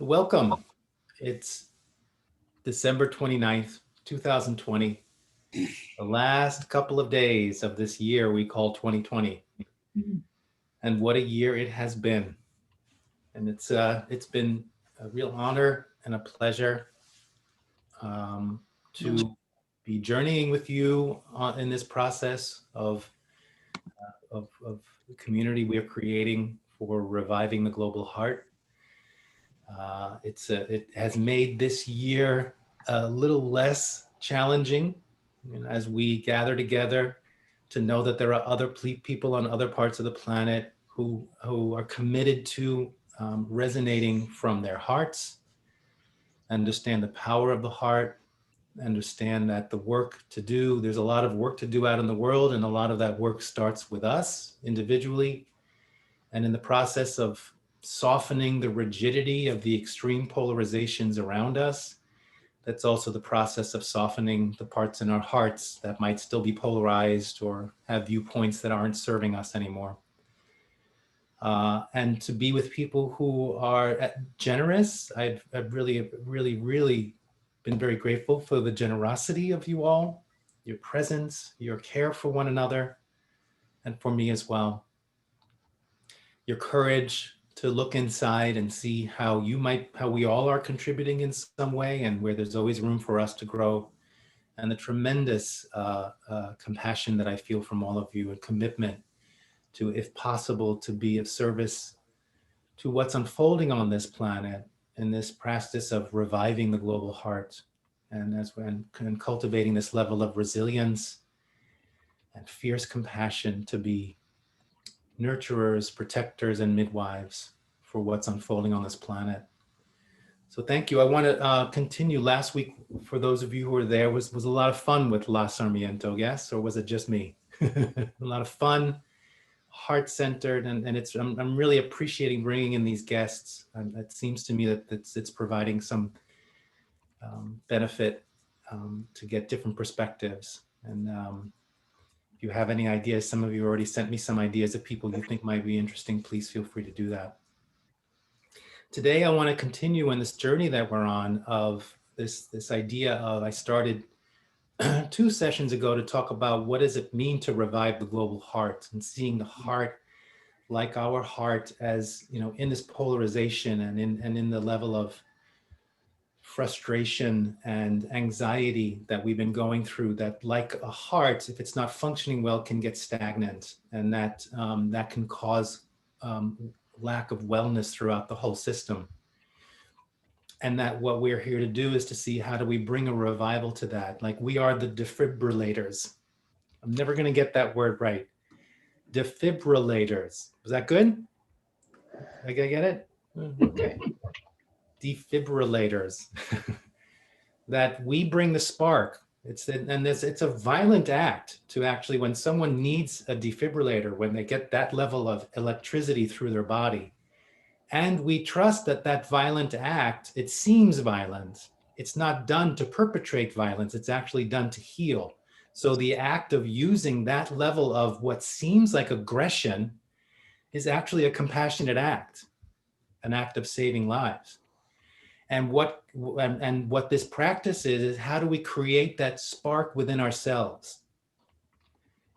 Welcome. It's December 29th, 2020, the last couple of days of this year we call 2020. And what a year it has been. And it's been a real honor and a pleasure um, to be journeying with you in this process of the community we are creating for reviving the global heart. It has made this year a little less challenging, as we gather together to know that there are other people on other parts of the planet who are committed to resonating from their hearts, understand the power of the heart, understand that the work to do, there's a lot of work to do out in the world, and a lot of that work starts with us individually. And in the process of softening the rigidity of the extreme polarizations around us, that's also the process of softening the parts in our hearts that might still be polarized or have viewpoints that aren't serving us anymore. And to be with people who are generous, I've really been very grateful for the generosity of you all, your presence, your care for one another, and for me as well. Your courage to look inside and see how we all are contributing in some way, and where there's always room for us to grow, and the tremendous compassion that I feel from all of you, and commitment to, if possible, to be of service to what's unfolding on this planet in this practice of reviving the global heart, and cultivating this level of resilience and fierce compassion to be nurturers, protectors, and midwives for what's unfolding on this planet. So thank you. I want to continue. Last week, for those of you who were there, was a lot of fun with La Sarmiento, yes? Or was it just me? A lot of fun, heart-centered, and I'm really appreciating bringing in these guests. It seems to me that it's providing some benefit to get different perspectives. And if you have any ideas, some of you already sent me some ideas of people you think might be interesting, please feel free to do that. Today, I want to continue on this journey that we're on of this idea of, I started 2 sessions ago to talk about what does it mean to revive the global heart, and seeing the heart like our heart as, in this polarization and in the level of frustration and anxiety that we've been going through, that like a heart, if it's not functioning well, can get stagnant, and that can cause lack of wellness throughout the whole system. And that what we're here to do is to see how do we bring a revival to that. Like, we are the defibrillators. I'm never going to get that word right. Defibrillators. Was that good? I get it? Okay. Defibrillators. That we bring the spark. It's a violent act to actually, when someone needs a defibrillator, when they get that level of electricity through their body, and we trust that that violent act, it seems violent, it's not done to perpetrate violence, it's actually done to heal. So the act of using that level of what seems like aggression is actually a compassionate act, an act of saving lives. And what this practice is how do we create that spark within ourselves?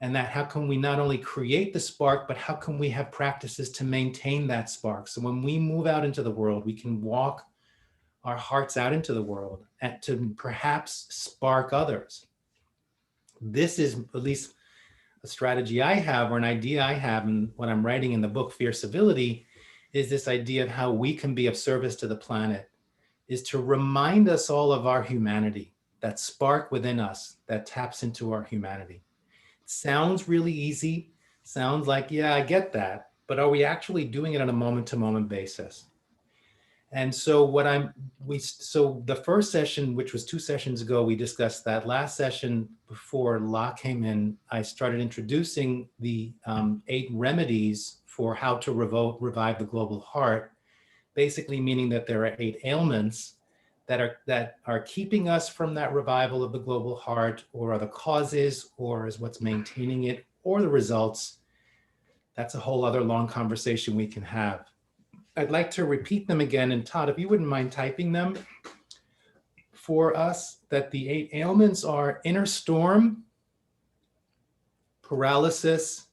And that how can we not only create the spark, but how can we have practices to maintain that spark? So when we move out into the world, we can walk our hearts out into the world and to perhaps spark others. This is at least a strategy I have, or an idea I have, and what I'm writing in the book, Fear Civility, is this idea of how we can be of service to the planet, is to remind us all of our humanity, that spark within us that taps into our humanity. It sounds really easy, sounds like, yeah, I get that, but are we actually doing it on a moment-to-moment basis? And so so the first session, which was 2 sessions ago, we discussed that. Last session, before La came in, I started introducing the 8 remedies for how to revive the global heart, basically meaning that there are 8 ailments that are keeping us from that revival of the global heart, or are the causes, or is what's maintaining it, or the results. That's a whole other long conversation we can have. I'd like to repeat them again. And Todd, if you wouldn't mind typing them for us, that the 8 ailments are inner storm, paralysis,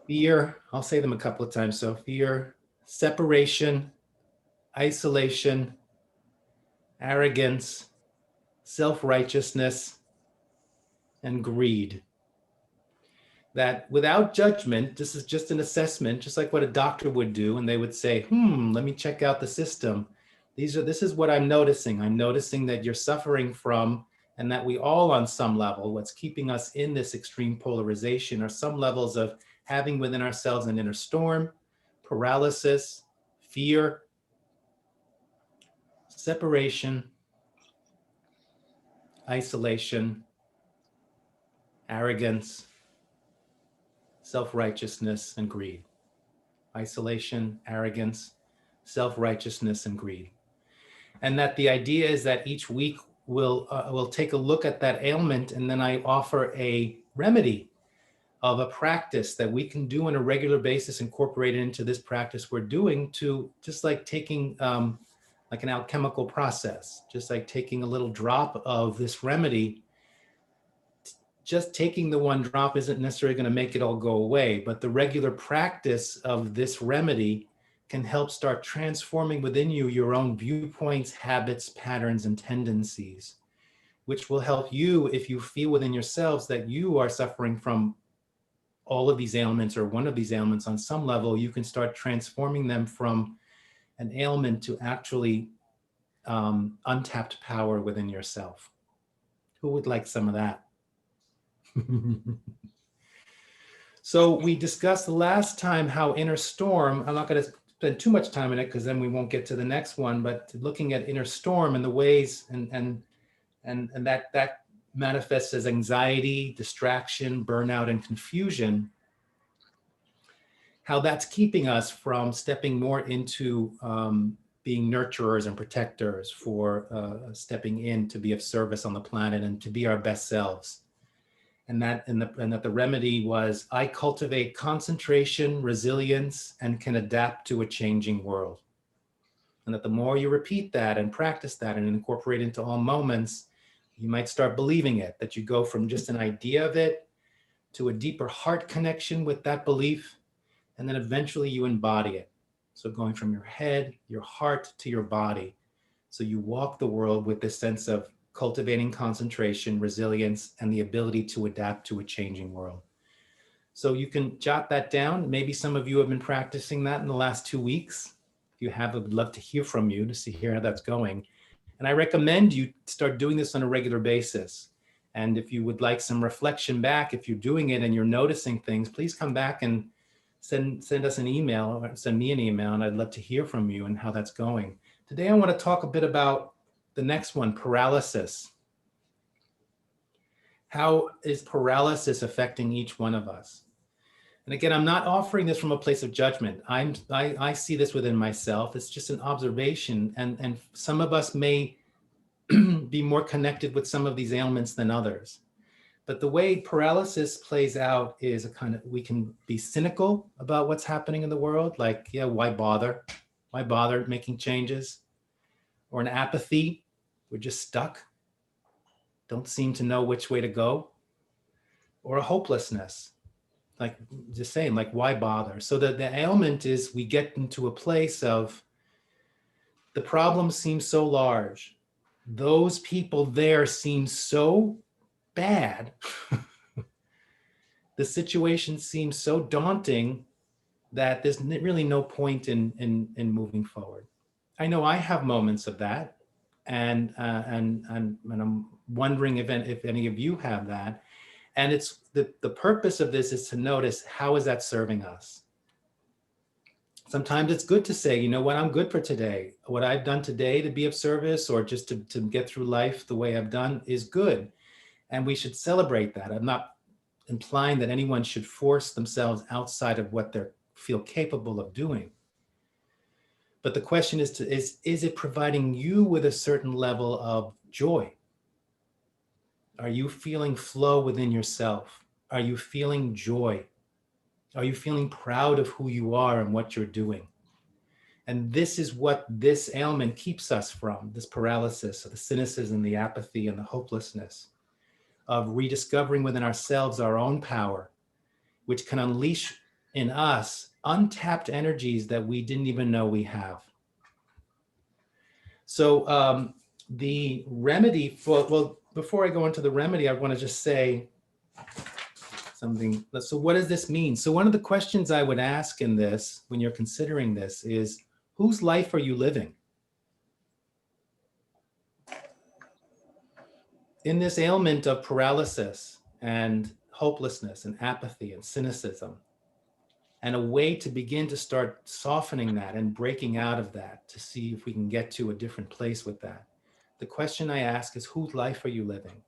fear. I'll say them a couple of times. So fear, separation, isolation, arrogance, self-righteousness, and greed. That without judgment, this is just an assessment, just like what a doctor would do, and they would say, let me check out the system. This is what I'm noticing. I'm noticing that you're suffering from, and that we all on some level, what's keeping us in this extreme polarization are some levels of having within ourselves an inner storm, paralysis, fear, separation, isolation, arrogance, self-righteousness, and greed. Isolation, arrogance, self-righteousness, and greed. And that the idea is that each week we'll take a look at that ailment, and then I offer a remedy of a practice that we can do on a regular basis, incorporated into this practice we're doing, to just like taking like an alchemical process, just like taking a little drop of this remedy. Just taking the one drop isn't necessarily going to make it all go away, but the regular practice of this remedy can help start transforming within you your own viewpoints, habits, patterns, and tendencies, which will help you if you feel within yourselves that you are suffering from all of these ailments or one of these ailments on some level. You can start transforming them from an ailment to actually untapped power within yourself. Who would like some of that? So we discussed the last time how inner storm, I'm not going to spend too much time in it because then we won't get to the next one, but looking at inner storm and the ways and that manifests as anxiety, distraction, burnout, and confusion, how that's keeping us from stepping more into being nurturers and protectors, for stepping in to be of service on the planet and to be our best selves. And that the remedy was, I cultivate concentration, resilience, and can adapt to a changing world. And that the more you repeat that and practice that and incorporate into all moments, you might start believing it, that you go from just an idea of it to a deeper heart connection with that belief, and then eventually you embody it. So going from your head, your heart, to your body. So you walk the world with this sense of cultivating concentration, resilience, and the ability to adapt to a changing world. So you can jot that down. Maybe some of you have been practicing that in the last 2 weeks. If you have, I would love to hear from you to hear how that's going. And I recommend you start doing this on a regular basis. And if you would like some reflection back, if you're doing it and you're noticing things, please come back and send us an email, or send me an email, and I'd love to hear from you and how that's going. Today, I want to talk a bit about the next one, paralysis. How is paralysis affecting each one of us? And again, I'm not offering this from a place of judgment. I see this within myself. It's just an observation. And some of us may be more connected with some of these ailments than others. But the way paralysis plays out is we can be cynical about what's happening in the world. Like, yeah, why bother? Why bother making changes? Or an apathy, we're just stuck, don't seem to know which way to go. Or a hopelessness, like just saying, like, why bother? So the ailment is we get into a place of the problem seems so large. Those people there seem so bad. The situation seems so daunting that there's really no point in moving forward. I know I have moments of that, and I'm wondering if any of you have that. And it's the purpose of this is to notice, how is that serving us? Sometimes it's good to say, you know what, I'm good for today. What I've done today to be of service, or just to get through life the way I've done, is good. And we should celebrate that. I'm not implying that anyone should force themselves outside of what they feel capable of doing. But the question is it providing you with a certain level of joy? Are you feeling flow within yourself? Are you feeling joy? Are you feeling proud of who you are and what you're doing? And this is what this ailment keeps us from, this paralysis, the cynicism, the apathy, and the hopelessness of rediscovering within ourselves our own power, which can unleash in us untapped energies that we didn't even know we have. So the remedy for, well, before I go into the remedy, I want to just say something. So what does this mean? So one of the questions I would ask in this, when you're considering this, is whose life are you living? In this ailment of paralysis and hopelessness and apathy and cynicism, and a way to begin to start softening that and breaking out of that to see if we can get to a different place with that. The question I ask is, whose life are you living?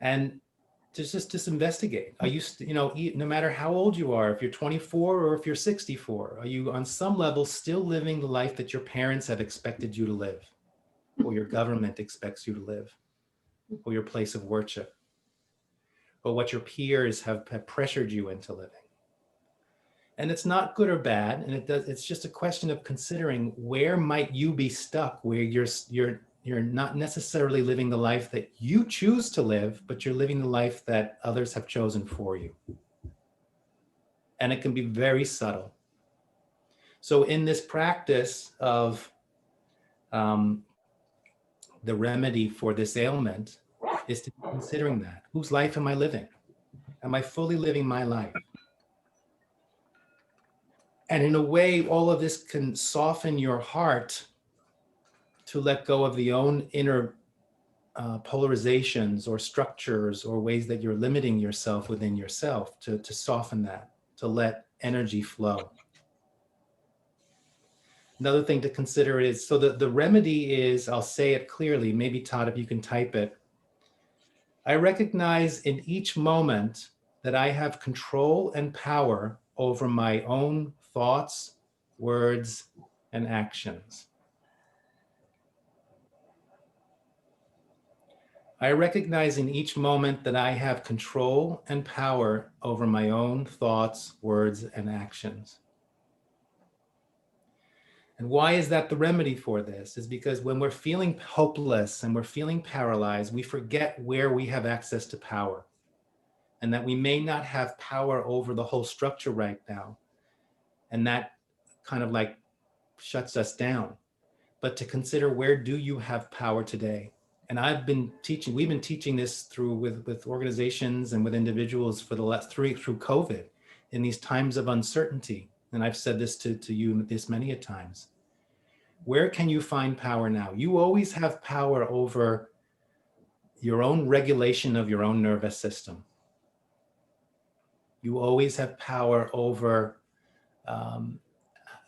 And just investigate. Are you, no matter how old you are, if you're 24 or if you're 64, are you on some level still living the life that your parents have expected you to live, or your government expects you to live, or your place of worship, or what your peers have pressured you into living? And it's not good or bad, and it's just a question of considering where might you be stuck, where you're not necessarily living the life that you choose to live, but you're living the life that others have chosen for you. And it can be very subtle. So in this practice of the remedy for this ailment is to be considering that. Whose life am I living? Am I fully living my life? And in a way, all of this can soften your heart to let go of the own inner polarizations or structures or ways that you're limiting yourself within yourself, to soften that, to let energy flow. Another thing to consider is, so the remedy is, I'll say it clearly, maybe Todd, if you can type it. I recognize in each moment that I have control and power over my own thoughts, words, and actions. I recognize in each moment that I have control and power over my own thoughts, words, and actions. And why is that the remedy for this? Is because when we're feeling hopeless and we're feeling paralyzed, we forget where we have access to power, and that we may not have power over the whole structure right now. And that kind of like shuts us down. But to consider, where do you have power today? And we've been teaching this through with organizations and with individuals for the last through COVID, in these times of uncertainty. And I've said this to you this many a times. Where can you find power now? You always have power over your own regulation of your own nervous system. You always have power over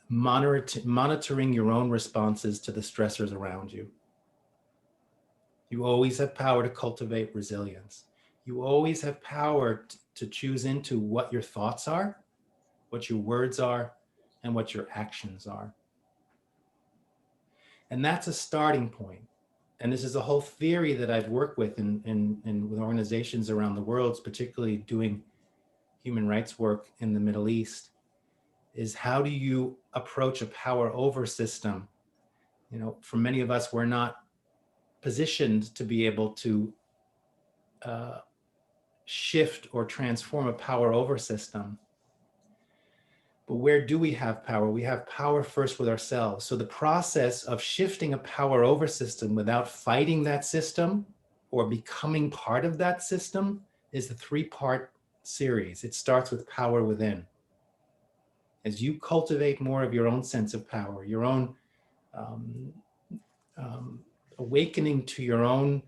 monitoring your own responses to the stressors around you. You always have power to cultivate resilience. You always have power to choose into what your thoughts are, what your words are, and what your actions are. And that's a starting point. And this is a whole theory that I've worked with with organizations around the world, particularly doing human rights work in the Middle East, is how do you approach a power over system? For many of us, we're not positioned to be able to shift or transform a power over system. But where do we have power? We have power first with ourselves. So the process of shifting a power over system without fighting that system or becoming part of that system is the 3-part series. It starts with power within. As you cultivate more of your own sense of power, your own awakening to your own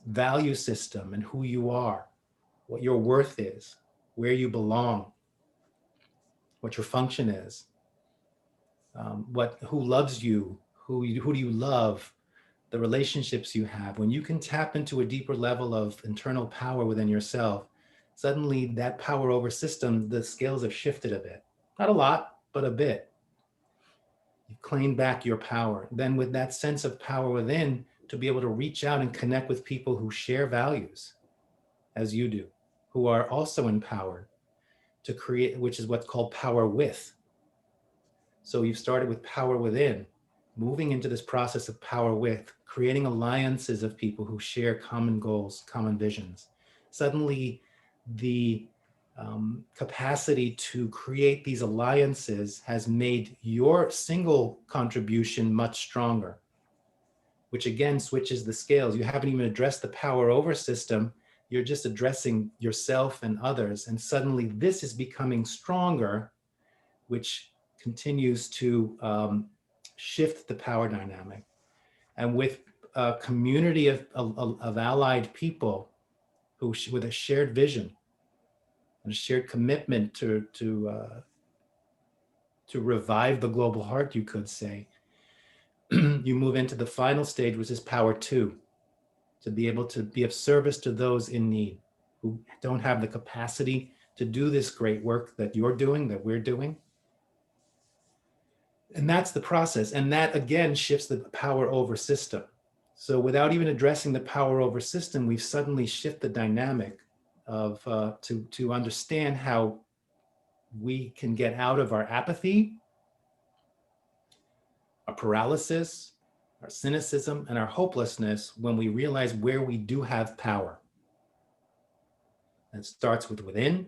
value system and who you are, what your worth is, where you belong, what your function is, who loves you, who do you love, the relationships you have. When you can tap into a deeper level of internal power within yourself, suddenly that power over system, the scales have shifted a bit. Not a lot, but a bit. You claim back your power. Then with that sense of power within, to be able to reach out and connect with people who share values as you do, who are also empowered, to create, which is what's called power with. So you've started with power within, moving into this process of power with, creating alliances of people who share common goals, common visions. Suddenly, the capacity to create these alliances has made your single contribution much stronger, which again switches the scales. You haven't even addressed the power over system. You're just addressing yourself and others. And suddenly this is becoming stronger, which continues to shift the power dynamic. And with a community of allied people who, with a shared vision and a shared commitment to revive the global heart, you could say, you move into the final stage, which is power two, to be able to be of service to those in need who don't have the capacity to do this great work that you're doing, that we're doing. And that's the process. And that again shifts the power over system. So without even addressing the power over system, we've suddenly shifted the dynamic of to understand how we can get out of our apathy, our paralysis, our cynicism, and our hopelessness when we realize where we do have power. It starts with within.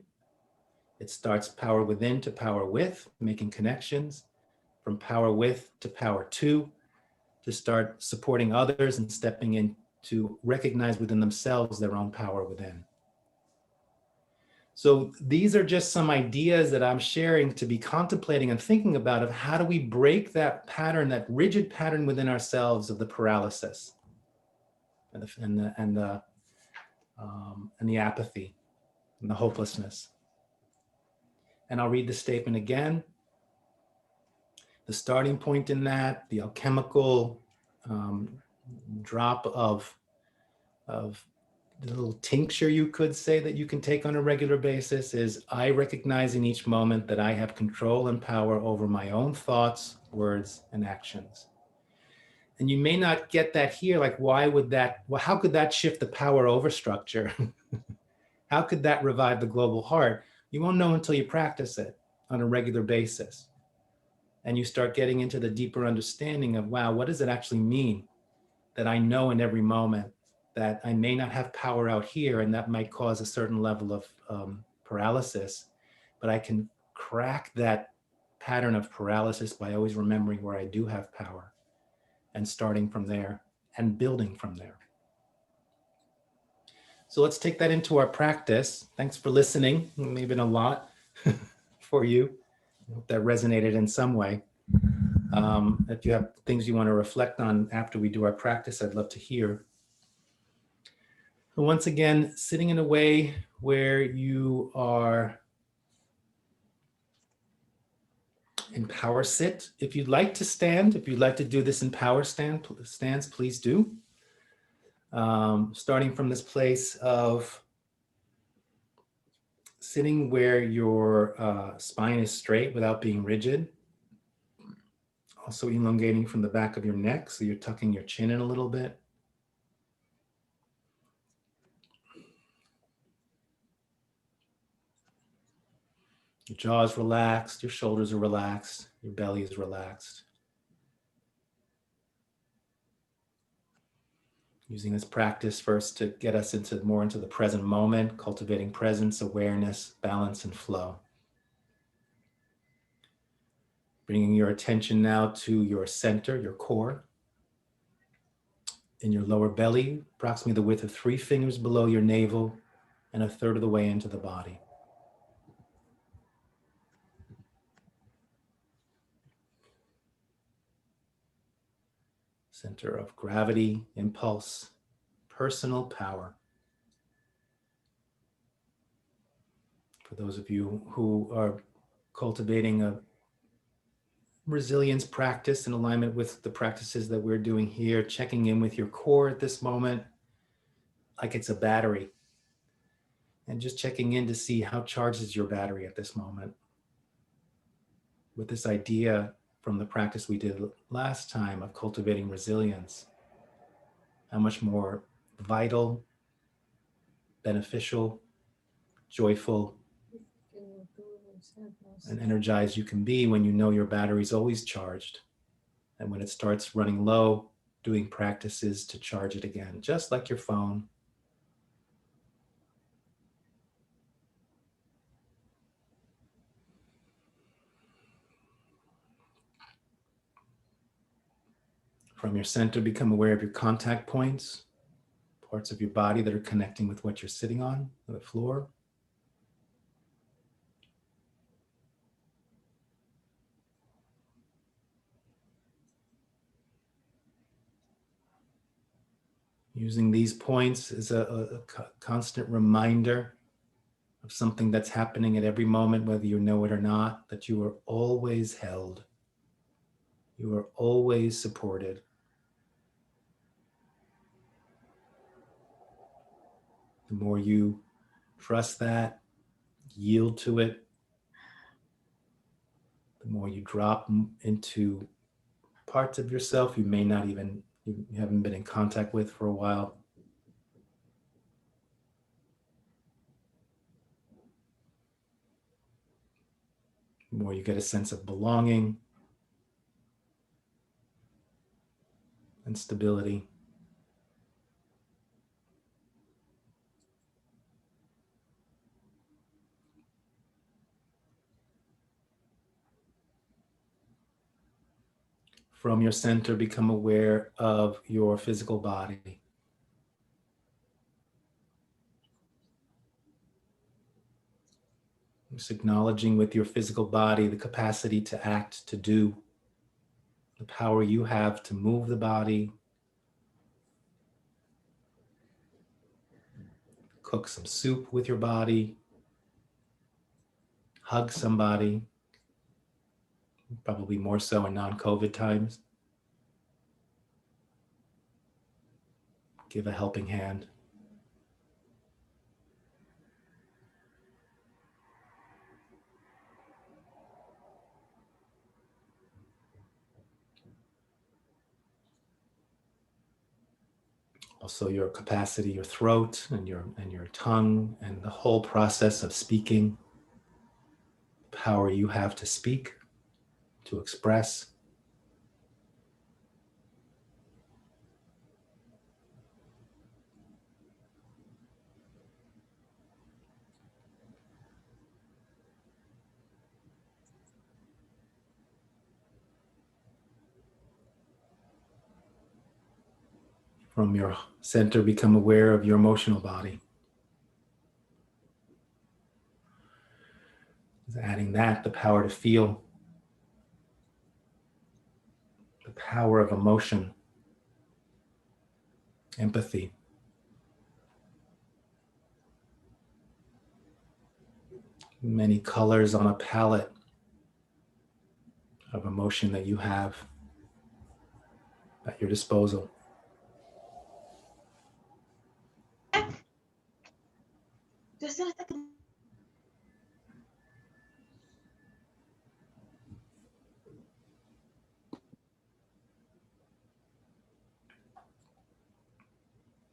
It starts power within to power with, making connections, from power with to power to start supporting others and stepping in to recognize within themselves their own power within. So these are just some ideas that I'm sharing to be contemplating and thinking about of how do we break that pattern, that rigid pattern within ourselves of the paralysis and the apathy and the hopelessness. And I'll read the statement again. The starting point in that, the alchemical drop of the little tincture, you could say, that you can take on a regular basis is I recognize in each moment that I have control and power over my own thoughts, words, and actions. And you may not get that here, like why would that, well, how could that shift the power over structure? How could that revive the global heart? You won't know until you practice it on a regular basis. And you start getting into the deeper understanding of, wow, what does it actually mean that I know in every moment that I may not have power out here, and that might cause a certain level of paralysis, but I can crack that pattern of paralysis by always remembering where I do have power and starting from there and building from there. So let's take that into our practice. Thanks for listening. It may have been a lot for you. I hope that resonated in some way. If you have things you want to reflect on after we do our practice, I'd love to hear. Once again, sitting in a way where you are in power sit. If you'd like to stand, if you'd like to do this in power stance, please do. Starting from this place of sitting where your spine is straight without being rigid. Also elongating from the back of your neck, so you're tucking your chin in a little bit. Your jaw is relaxed, your shoulders are relaxed, your belly is relaxed. Using this practice first to get us more into the present moment, cultivating presence, awareness, balance, and flow. Bringing your attention now to your center, your core. In your lower belly, approximately the width of 3 fingers below your navel and 1/3 of the way into the body. Center of gravity, impulse, personal power. For those of you who are cultivating a resilience practice in alignment with the practices that we're doing here, checking in with your core at this moment, like it's a battery, and just checking in to see how charged is your battery at this moment. With this idea from the practice we did last time of cultivating resilience, how much more vital, beneficial, joyful, and energized you can be when you know your battery's always charged. And when it starts running low, doing practices to charge it again, just like your phone. From your center, become aware of your contact points, parts of your body that are connecting with what you're sitting on, the floor. Using these points as a constant reminder of something that's happening at every moment, whether you know it or not, that you are always held. You are always supported. The more you trust that, yield to it, the more you drop into parts of yourself you may not even, you haven't been in contact with for a while. The more you get a sense of belonging and stability. From your center, become aware of your physical body. Just acknowledging with your physical body the capacity to act, to do, the power you have to move the body, cook some soup with your body, hug somebody, probably more so in non-COVID times. Give a helping hand. Also your capacity, your throat and your tongue and the whole process of speaking, the power you have to speak, to express. From your center, become aware of your emotional body. Adding that, the power to feel, the power of emotion, empathy. Many colors on a palette of emotion that you have at your disposal.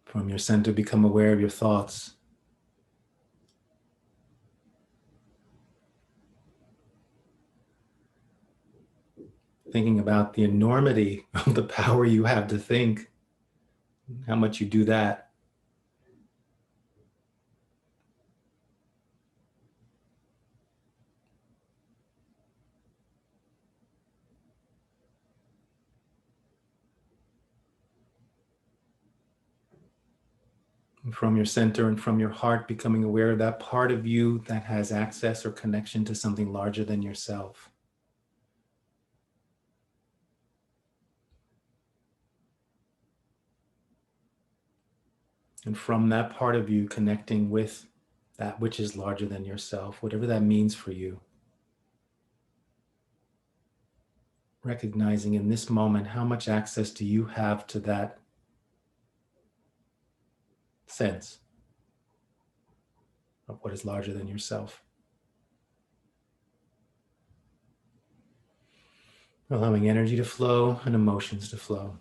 From your center, become aware of your thoughts. Thinking about the enormity of the power you have to think, how much you do that. And from your center and from your heart, becoming aware of that part of you that has access or connection to something larger than yourself. And from that part of you, connecting with that which is larger than yourself, whatever that means for you. Recognizing in this moment, how much access do you have to that sense of what is larger than yourself. Allowing energy to flow and emotions to flow.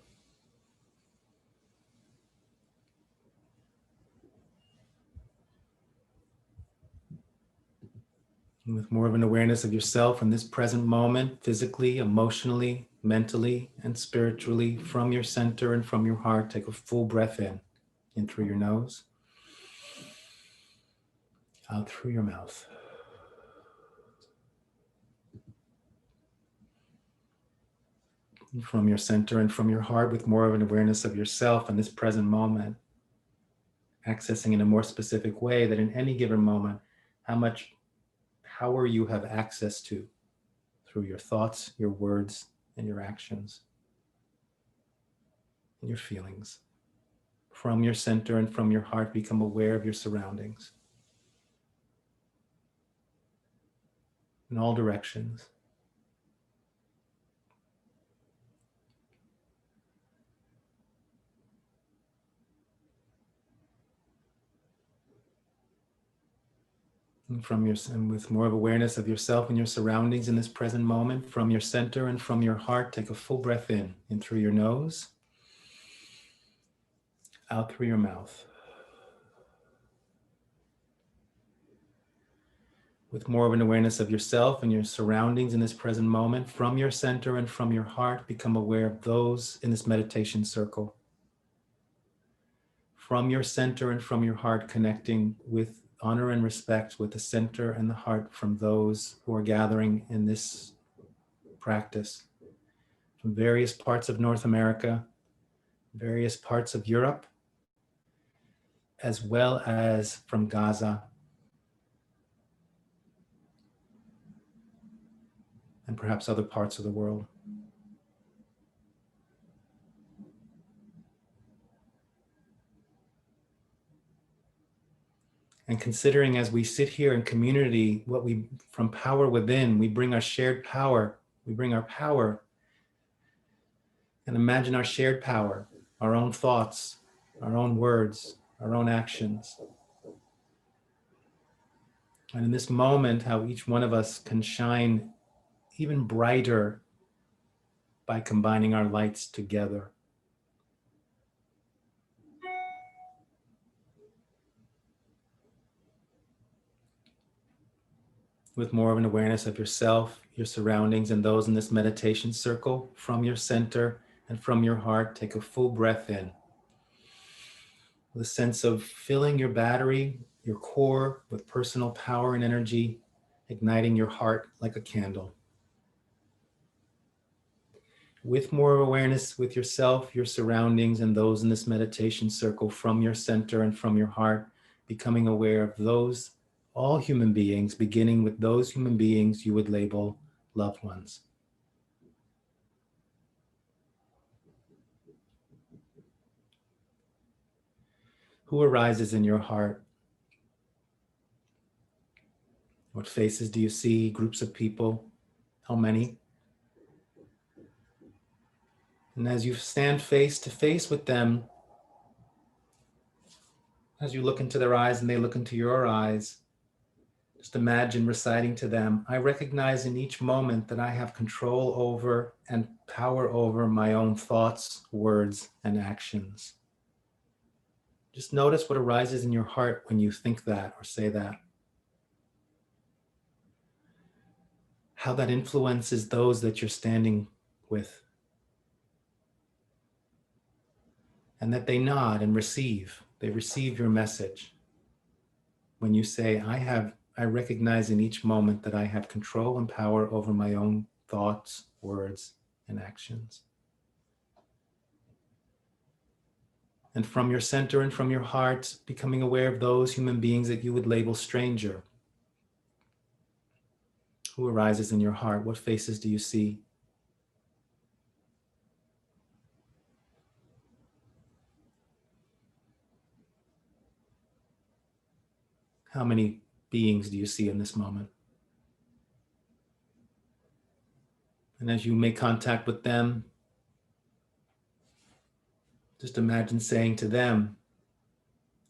And with more of an awareness of yourself in this present moment, physically, emotionally, mentally, and spiritually, from your center and from your heart, take a full breath in through your nose, out through your mouth. And from your center and from your heart, with more of an awareness of yourself in this present moment, accessing in a more specific way that in any given moment, how much power you have access to through your thoughts, your words, and your actions, and your feelings. From your center and from your heart, become aware of your surroundings in all directions. And with more of awareness of yourself and your surroundings in this present moment, from your center and from your heart, take a full breath in through your nose, out through your mouth. With more of an awareness of yourself and your surroundings in this present moment, from your center and from your heart, become aware of those in this meditation circle. From your center and from your heart, connecting with honor and respect with the center and the heart from those who are gathering in this practice, from various parts of North America, various parts of Europe, as well as from Gaza and perhaps other parts of the world. And considering as we sit here in community, from power within, we bring our shared power, we bring our power, and imagine our shared power, our own thoughts, our own words, our own actions. And in this moment, how each one of us can shine even brighter by combining our lights together. With more of an awareness of yourself, your surroundings, and those in this meditation circle, from your center and from your heart, take a full breath in. With a sense of filling your battery, your core, with personal power and energy, igniting your heart like a candle. With more awareness with yourself, your surroundings, and those in this meditation circle, from your center and from your heart, becoming aware of those, all human beings, beginning with those human beings you would label loved ones. Who arises in your heart? What faces do you see? Groups of people? How many? And as you stand face to face with them, as you look into their eyes and they look into your eyes, just imagine reciting to them, I recognize in each moment that I have control over and power over my own thoughts, words, and actions. Just notice what arises in your heart when you think that or say that. How that influences those that you're standing with. And that they nod and receive. They receive your message. When you say, I recognize in each moment that I have control and power over my own thoughts, words, and actions. And from your center and from your heart, becoming aware of those human beings that you would label stranger. Who arises in your heart? What faces do you see? How many beings do you see in this moment? And as you make contact with them, just imagine saying to them,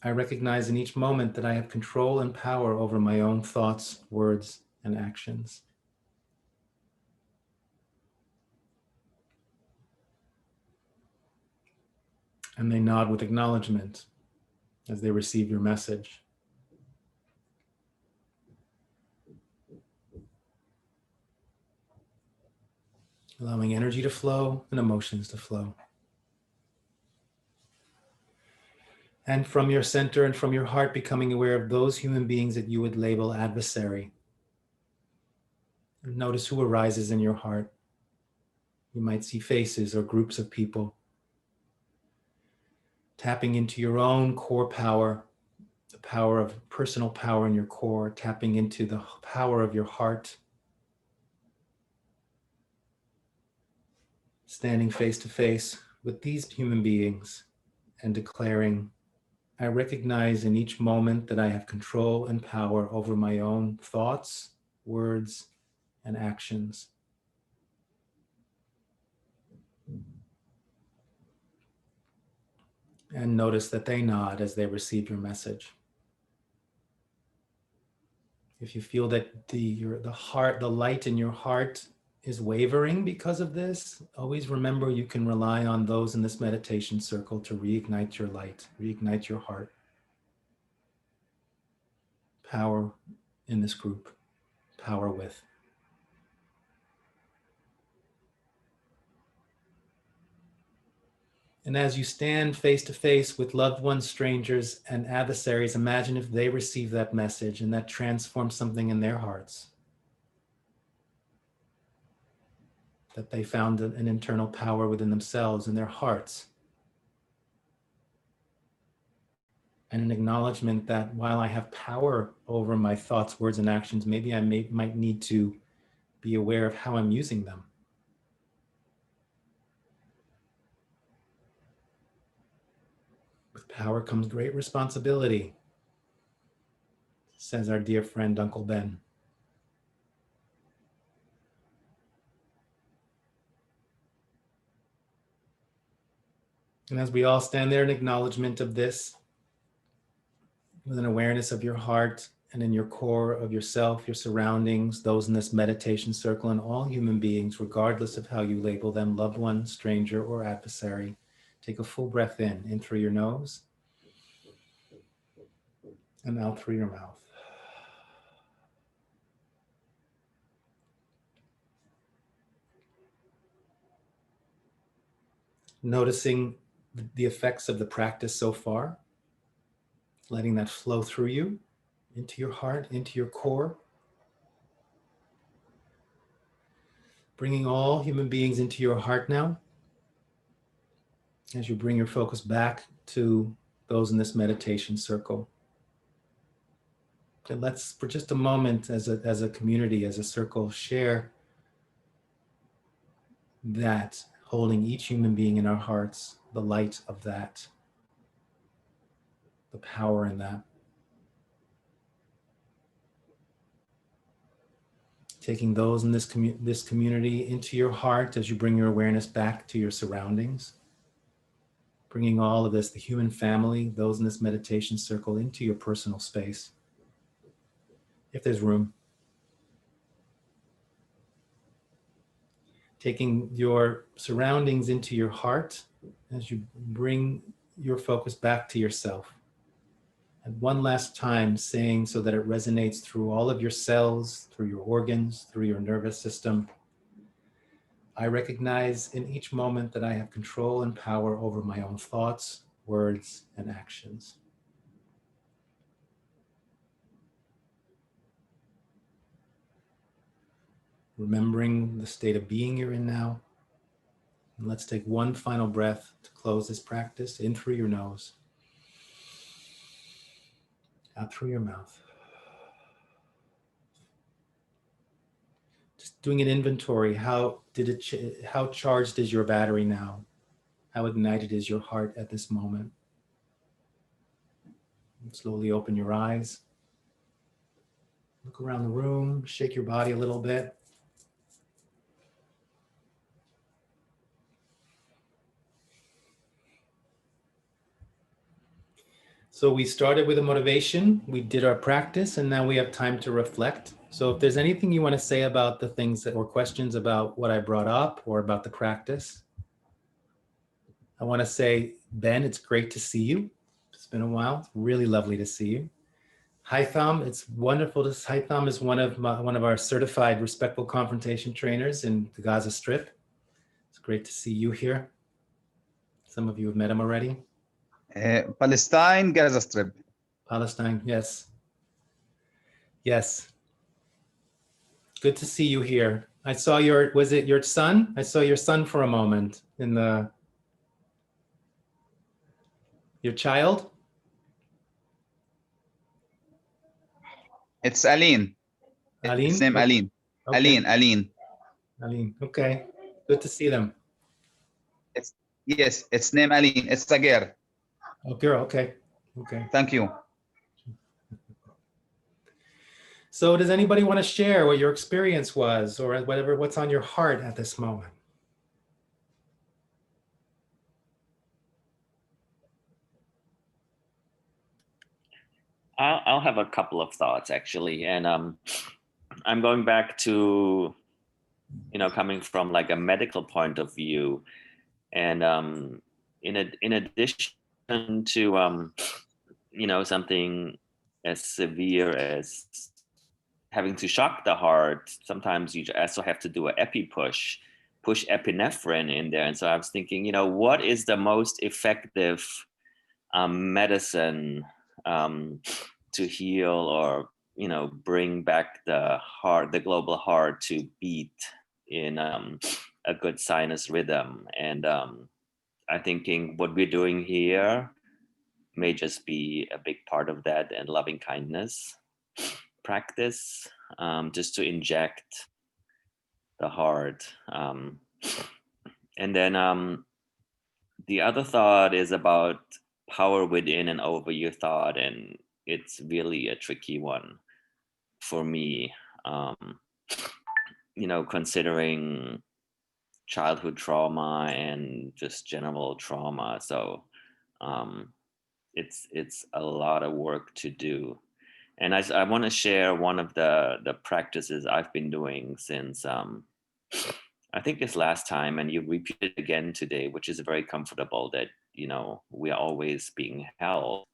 I recognize in each moment that I have control and power over my own thoughts, words, and actions. And they nod with acknowledgement as they receive your message. allowing energy to flow and emotions to flow. And from your center and from your heart, becoming aware of those human beings that you would label adversary. Notice who arises in your heart. You might see faces or groups of people. Tapping into your own core power, the power of personal power in your core, tapping into the power of your heart. Standing face to face with these human beings and declaring, I recognize in each moment that I have control and power over my own thoughts, words, and actions. And notice that they nod as they receive your message. If you feel that the light in your heart is wavering because of this, always remember you can rely on those in this meditation circle to reignite your light, reignite your heart. Power in this group, power with. And as you stand face to face with loved ones, strangers, and adversaries, imagine if they receive that message and that transforms something in their hearts. That they found an internal power within themselves in their hearts. And an acknowledgement that while I have power over my thoughts, words, and actions, maybe I might need to be aware of how I'm using them. With power comes great responsibility, says our dear friend, Uncle Ben. And as we all stand there in acknowledgement of this, with an awareness of your heart and in your core of yourself, your surroundings, those in this meditation circle, and all human beings, regardless of how you label them, loved one, stranger, or adversary, take a full breath in through your nose and out through your mouth. Noticing the effects of the practice so far, letting that flow through you, into your heart, into your core. Bringing all human beings into your heart now, as you bring your focus back to those in this meditation circle. And let's, for just a moment, as a community, as a circle, share that, holding each human being in our hearts, the light of that, the power in that. Taking those in this community into your heart as you bring your awareness back to your surroundings. Bringing all of this, the human family, those in this meditation circle, into your personal space, if there's room. Taking your surroundings into your heart as you bring your focus back to yourself. And one last time saying, so that it resonates through all of your cells, through your organs, through your nervous system. I recognize in each moment that I have control and power over my own thoughts, words, and actions. Remembering the state of being you're in now. And let's take one final breath to close this practice, in through your nose, out through your mouth. Just doing an inventory. How charged is your battery now? How ignited is your heart at this moment? And slowly open your eyes. Look around the room, shake your body a little bit. So we started with a motivation, we did our practice, and now we have time to reflect. So if there's anything you want to say about the things or questions about what I brought up or about the practice, I want to say, Ben, it's great to see you. It's been a while. It's really lovely to see you. Haitham, it's wonderful Haitham is one of our certified respectful confrontation trainers in the Gaza Strip. Great to see you here. Some of you have met him already. Palestine, Gaza Strip. Palestine, yes. Yes. Good to see you here. I saw was it your son? I saw your son for a moment in your child? It's Aline. Aline? It's name Aline. Okay. Aline. Aline, okay. Good to see them. Yes, it's name Aline. It's a girl. Oh, girl, okay. Okay. Thank you. So does anybody want to share what your experience was or what's on your heart at this moment? I'll have a couple of thoughts actually, and I'm going back to, coming from like a medical point of view, and in addition to something as severe as having to shock the heart, sometimes you also have to do an push epinephrine in there. And so I was thinking, what is the most effective medicine to heal or bring back the global heart to beat in a good sinus rhythm. And I'm thinking what we're doing here may just be a big part of that, and loving kindness practice, just to inject the heart. And then the other thought is about power within and over your thought, and it's really a tricky one for me, considering childhood trauma and just general trauma. So it's a lot of work to do. And I want to share one of the practices I've been doing since I think this last time, and you repeated again today, which is very comfortable, that we are always being held.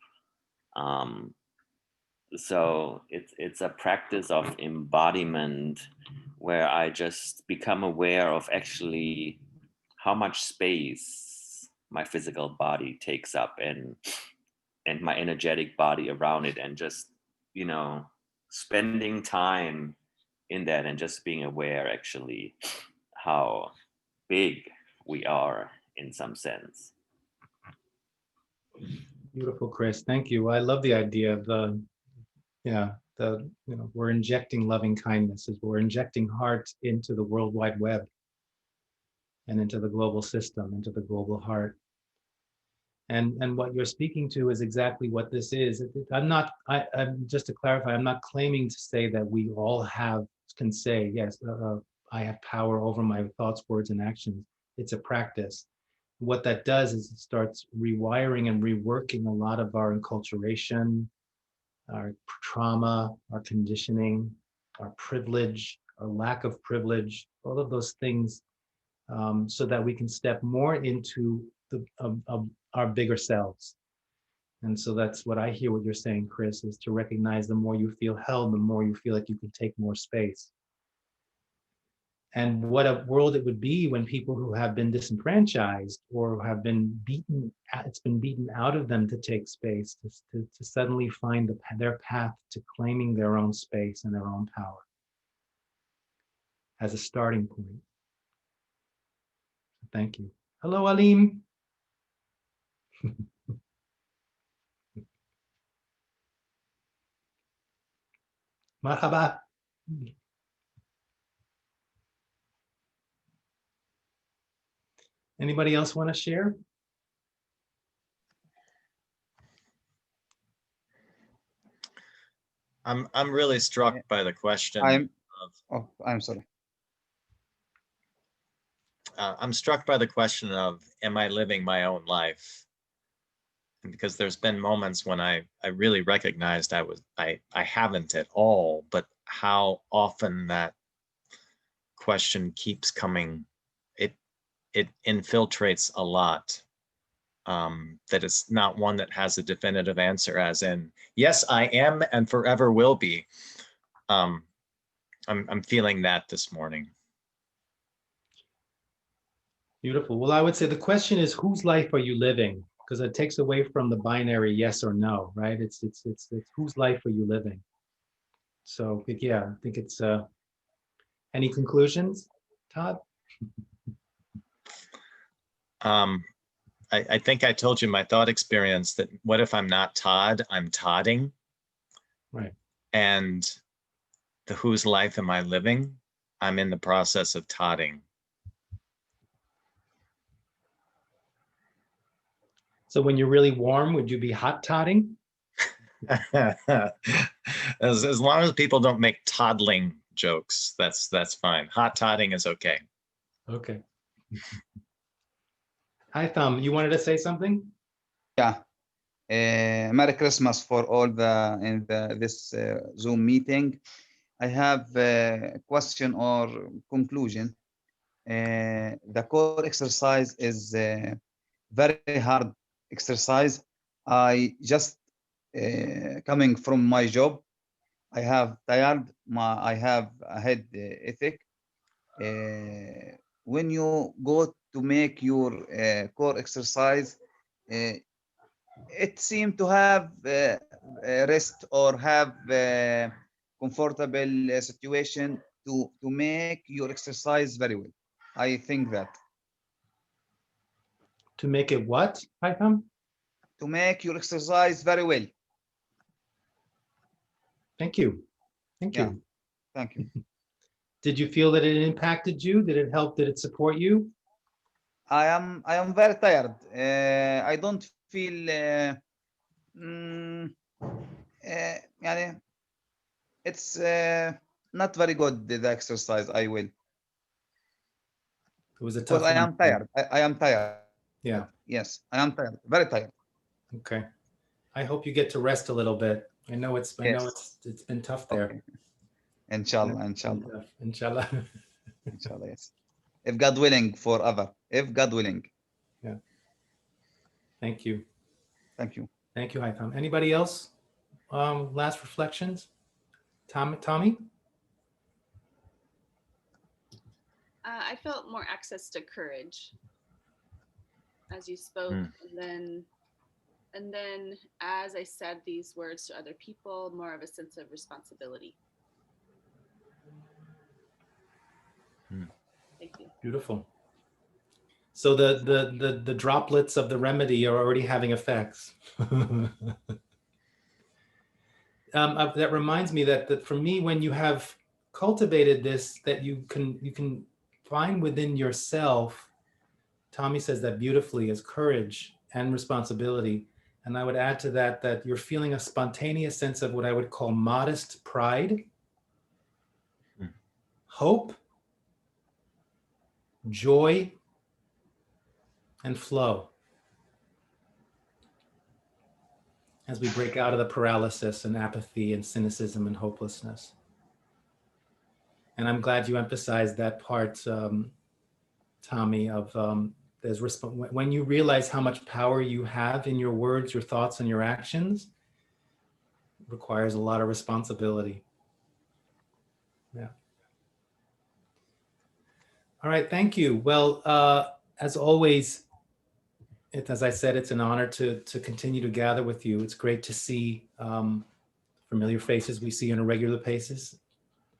So it's a practice of embodiment where I just become aware of actually how much space my physical body takes up, and my energetic body around it, and just spending time in that, and just being aware actually how big we are in some sense. Beautiful, Chris. Thank you. I love the idea of we're injecting loving kindness, as we're injecting heart into the World Wide Web and into the global system, into the global heart. And what you're speaking to is exactly what this is. I'm just to clarify, I'm not claiming to say that we all can say, yes, I have power over my thoughts, words, and actions. It's a practice. What that does is it starts rewiring and reworking a lot of our enculturation, our trauma, our conditioning, our privilege, our lack of privilege, all of those things, so that we can step more into our bigger selves. And so that's what I hear what you're saying, Chris, is to recognize the more you feel held, the more you feel like you can take more space. And what a world it would be when people who have been disenfranchised or have been it's been beaten out of them to take space, to suddenly find their path to claiming their own space and their own power as a starting point. Thank you. Hello, Alim. Marhaba. Anybody else want to share? I'm really struck by the question. I'm sorry. I'm struck by the question of, am I living my own life? And because there's been moments when I really recognized I haven't at all, but how often that question keeps coming. It infiltrates a lot. That it's not one that has a definitive answer, as in, yes, I am and forever will be. I'm feeling that this morning. Beautiful. Well, I would say the question is, whose life are you living? Because it takes away from the binary yes or no, right? It's whose life are you living? So yeah, I think it's any conclusions, Todd? I think I told you my thought experience that what if I'm not Todd, I'm Todding. Right. And the whose life am I living? I'm in the process of Todding. So when you're really warm, would you be hot totting? As long as people don't make toddling jokes, that's fine. Hot todding is okay. Okay. Hi, Thumb. You wanted to say something? Yeah. Merry Christmas for all this Zoom meeting. I have a question or conclusion. The core exercise is very hard exercise. I just coming from my job. I have tired. I have a head ethic. When you go to make your core exercise, it seems to have rest or have comfortable situation to make your exercise very well. I think that To make it what, Hi, Thumb? to make your exercise very well. Thank you. Thank Yeah. you. Thank you. Did you feel that it impacted you? Did it help? Did it support you? I am very tired. I don't feel يعني it's not very good the exercise. I will It was a because tough I one. am tired. I am tired. Yeah. Yes, I am tired. Very tired. Okay. I hope you get to rest a little bit. I know Yes. it's been tough there. Okay. Inshallah, Been inshallah, tough. Inshallah. inshallah. Yes. If God willing, forever. If God willing. Thank you. Thank you. Thank you, Haitham. Anybody else? Last reflections? Tommy? I felt more access to courage as you spoke, Mm. and then as I said these words to other people, more of a sense of responsibility. Mm. Thank you. Beautiful. So the droplets of the remedy are already having effects. That reminds me that for me, when you have cultivated this, that you can find within yourself, Tommy says that beautifully, as courage and responsibility. And I would add to that that you're feeling a spontaneous sense of what I would call modest pride, hope, joy, and flow as we break out of the paralysis and apathy and cynicism and hopelessness. And I'm glad you emphasized that part, Tommy, of when you realize how much power you have in your words, your thoughts, and your actions, it requires a lot of responsibility. Yeah. All right, thank you. Well, as always, as I said, it's an honor to continue to gather with you. It's great to see familiar faces we see on a regular basis.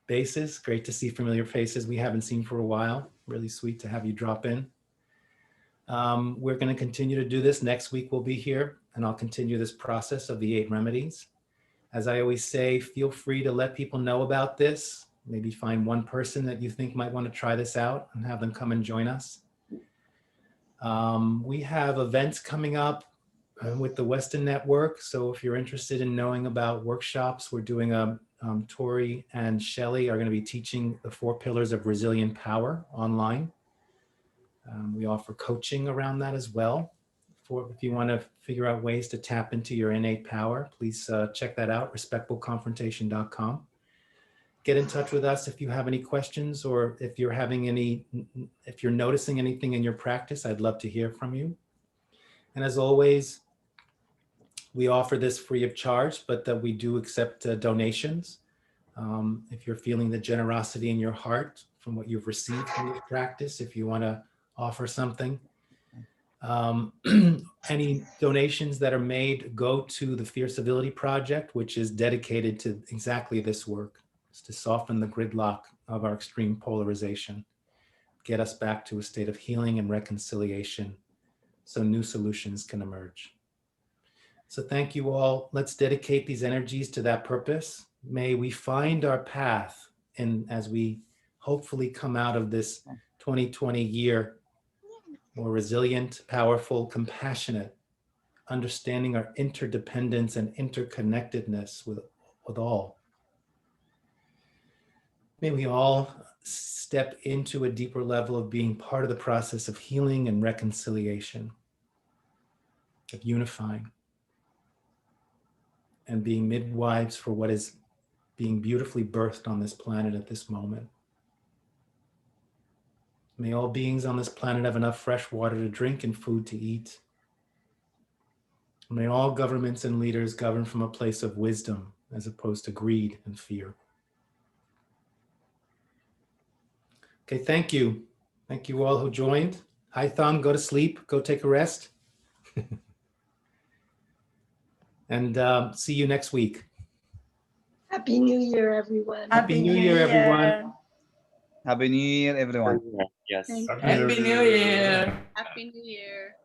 Great to see familiar faces we haven't seen for a while. Really sweet to have you drop in. We're going to continue to do this. Next week we'll be here, and I'll continue this process of the 8 remedies. As I always say, feel free to let people know about this. Maybe find one person that you think might want to try this out and have them come and join us. We have events coming up with the Weston Network. So if you're interested in knowing about workshops, we're doing Tori and Shelley are going to be teaching the 4 pillars of resilient power online. We offer coaching around that as well. If you want to figure out ways to tap into your innate power, please check that out, respectfulconfrontation.com. Get in touch with us if you have any questions, or if you're noticing anything in your practice, I'd love to hear from you. And as always, we offer this free of charge, but that we do accept donations. If you're feeling the generosity in your heart from what you've received from this practice, if you want to offer something. Any donations that are made go to the Fierce Civility Project, which is dedicated to exactly this work, is to soften the gridlock of our extreme polarization, get us back to a state of healing and reconciliation so new solutions can emerge. So thank you all. Let's dedicate these energies to that purpose. May we find our path, and as we hopefully come out of this 2020 year more resilient, powerful, compassionate, understanding our interdependence and interconnectedness with all. May we all step into a deeper level of being part of the process of healing and reconciliation, of unifying, and being midwives for what is being beautifully birthed on this planet at this moment. May all beings on this planet have enough fresh water to drink and food to eat. May all governments and leaders govern from a place of wisdom as opposed to greed and fear. Okay, thank you. Thank you all who joined. Hi, Thom, go to sleep, go take a rest. And see you next week. Happy New Year, everyone. Happy New Year, everyone. Happy New Year, everyone. Yes. Thank Happy New Year. Happy New Year.